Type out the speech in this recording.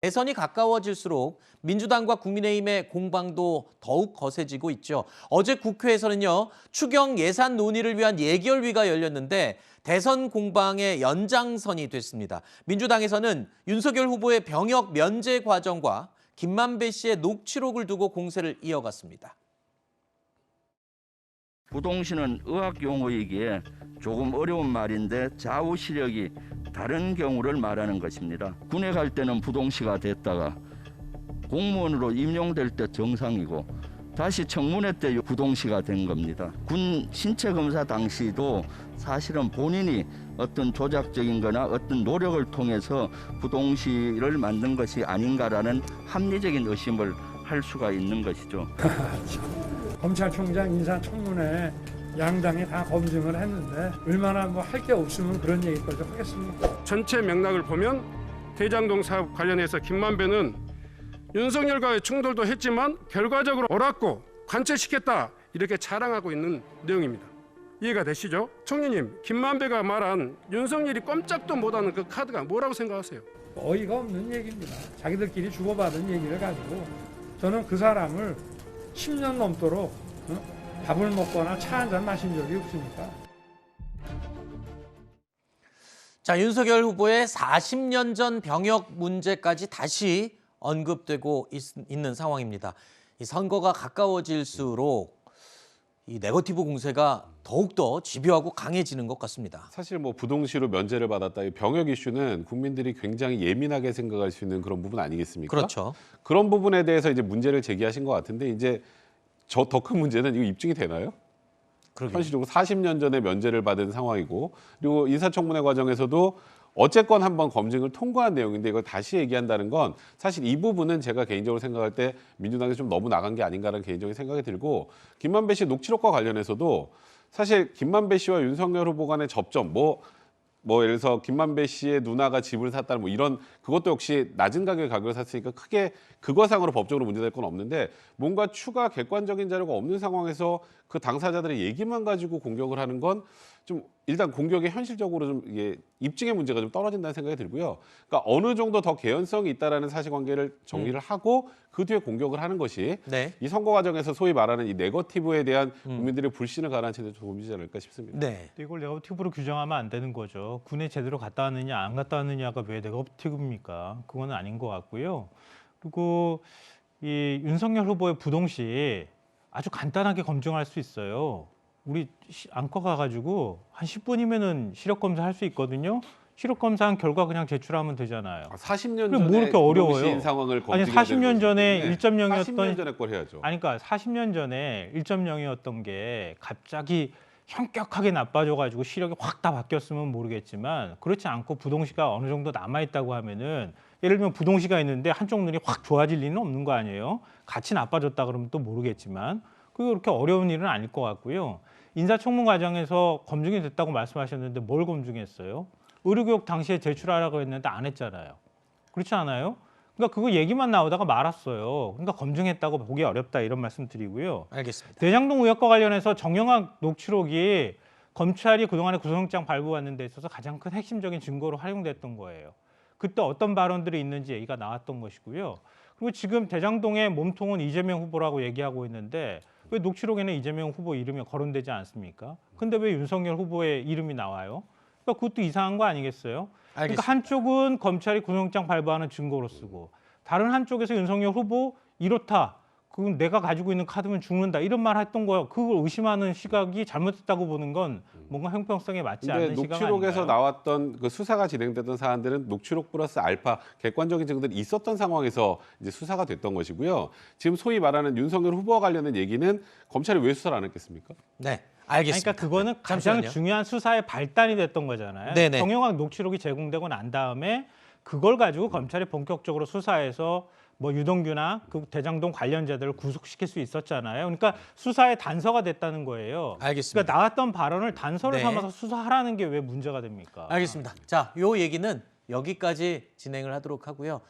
대선이 가까워질수록 민주당과 국민의힘의 공방도 더욱 거세지고 있죠. 어제 국회에서는요, 추경 예산 논의를 위한 예결위가 열렸는데 대선 공방의 연장선이 됐습니다. 민주당에서는 윤석열 후보의 병역 면제 과정과 김만배 씨의 녹취록을 두고 공세를 이어갔습니다. 부동시는 의학 용어이기에 조금 어려운 말인데 좌우 시력이 다른 경우를 말하는 것입니다. 군에 갈 때는 부동시가 됐다가 공무원으로 임용될 때 정상이고 다시 청문회 때 부동시가 된 겁니다. 군 신체 검사 당시도 사실은 본인이 어떤 조작적인 거나 어떤 노력을 통해서 부동시를 만든 것이 아닌가라는 합리적인 의심을 할 수가 있는 것이죠. 검찰총장 인사청문회 양당이 다 검증을 했는데 얼마나 뭐 할 게 없으면 그런 얘기까지 하겠습니까? 전체 맥락을 보면 대장동 사업 관련해서 김만배는 윤석열과의 충돌도 했지만 결과적으로 옳았고 관철시켰다 이렇게 자랑하고 있는 내용입니다. 이해가 되시죠? 총리님, 김만배가 말한 윤석열이 꼼짝도 못하는 그 카드가 뭐라고 생각하세요? 어이가 없는 얘기입니다. 자기들끼리 주고받은 얘기를 가지고 저는 그 사람을 10년 넘도록 밥을 먹거나 차 한잔 마신 적이 없으니까. 자, 윤석열 후보의 40년 전 병역 문제까지 다시 언급되고 있는 상황입니다. 이 선거가 가까워질수록 이 네거티브 공세가 더욱더 집요하고 강해지는 것 같습니다. 사실 뭐 부동시로 면제를 받았다. 이 병역 이슈는 국민들이 굉장히 예민하게 생각할 수 있는 그런 부분 아니겠습니까? 그렇죠. 그런 부분에 대해서 이제 문제를 제기하신 것 같은데 이제 저 더 큰 문제는 이거 입증이 되나요? 그러게요. 현실적으로 40년 전에 면제를 받은 상황이고 그리고 인사청문회 과정에서도 어쨌건 한번 검증을 통과한 내용인데 이걸 다시 얘기한다는 건 사실 이 부분은 제가 개인적으로 생각할 때 민주당이 좀 너무 나간 게 아닌가라는 개인적인 생각이 들고 김만배 씨 녹취록과 관련해서도 사실 김만배 씨와 윤석열 후보 간의 접점 예를 들어서 김만배 씨의 누나가 집을 샀다는 뭐 이런 그것도 역시 낮은 가격에 가격을 샀으니까 크게 그거상으로 법적으로 문제될 건 없는데 뭔가 추가 객관적인 자료가 없는 상황에서 그 당사자들의 얘기만 가지고 공격을 하는 건 좀 일단 공격이 현실적으로 좀 이게 입증의 문제가 좀 떨어진다는 생각이 들고요. 그러니까 어느 정도 더 개연성이 있다라는 사실관계를 정리를 하고 그 뒤에 공격을 하는 것이 네. 이 선거 과정에서 소위 말하는 이 네거티브에 대한 국민들의 불신을 가라앉히는 데 도움이 되지 않을까 싶습니다. 네. 이걸 네거티브로 규정하면 안 되는 거죠. 군에 제대로 갔다 왔느냐 안 갔다 왔느냐가 왜 네거티브입니까? 그건 아닌 것 같고요. 그리고 이 윤석열 후보의 부동시 아주 간단하게 검증할 수 있어요. 우리 안과 가가지고 한 10분이면은 시력 검사 할 수 있거든요. 시력 검사한 결과 그냥 제출하면 되잖아요. 40년 그럼 전에 뭐 이렇게 어려워요? 부동시인 상황을 아니 검증해야 40년 전에 1.0이었던 40년 전에 걸 해야죠. 아니 그러니까 40년 전에 1.0이었던 게 갑자기 현격하게 나빠져가지고 시력이 확 다 바뀌었으면 모르겠지만 그렇지 않고 부동시가 어느 정도 남아있다고 하면은 예를 들면 부동시가 있는데 한쪽 눈이 확 좋아질 리는 없는 거 아니에요? 같이 나빠졌다 그러면 또 모르겠지만 그게 그렇게 어려운 일은 아닐 것 같고요. 인사청문 과정에서 검증이 됐다고 말씀하셨는데 뭘 검증했어요? 의료교육 당시에 제출하라고 했는데 안 했잖아요. 그렇지 않아요? 그러니까 그거 얘기만 나오다가 말았어요. 그러니까 검증했다고 보기 어렵다 이런 말씀 드리고요. 알겠습니다. 대장동 의혹과 관련해서 정영학 녹취록이 검찰이 그동안에 구속영장 발부하는 데 있어서 가장 큰 핵심적인 증거로 활용됐던 거예요. 그때 어떤 발언들이 있는지 얘기가 나왔던 것이고요. 그리고 지금 대장동의 몸통은 이재명 후보라고 얘기하고 있는데 왜 녹취록에는 이재명 후보 이름이 거론되지 않습니까? 근데 왜 윤석열 후보의 이름이 나와요? 그러니까 그것도 이상한 거 아니겠어요? 그러니까 알겠습니다. 한쪽은 검찰이 구속영장 발부하는 증거로 쓰고 다른 한쪽에서 윤석열 후보 이렇다. 그건 내가 가지고 있는 카드면 죽는다. 이런 말 했던 거예요. 그걸 의심하는 시각이 잘못됐다고 보는 건 뭔가 형평성에 맞지 근데 않는 시각 녹취록에서 아닌가요? 나왔던 그 수사가 진행되던 사안들은 녹취록 플러스 알파 객관적인 증거들이 있었던 상황에서 이제 수사가 됐던 것이고요. 지금 소위 말하는 윤석열 후보와 관련된 얘기는 검찰이 왜 수사를 안 했겠습니까? 네. 알겠습니다. 그러니까 그거는 가장 잠시만요. 중요한 수사의 발단이 됐던 거잖아요. 네네. 정영학 녹취록이 제공되고 난 다음에 그걸 가지고 검찰이 본격적으로 수사해서 뭐 유동규나 그 대장동 관련자들을 구속시킬 수 있었잖아요. 그러니까 수사의 단서가 됐다는 거예요. 알겠습니다. 그러니까 나왔던 발언을 단서를 네. 삼아서 수사하라는 게 왜 문제가 됩니까? 알겠습니다. 자, 요 얘기는 여기까지 진행을 하도록 하고요.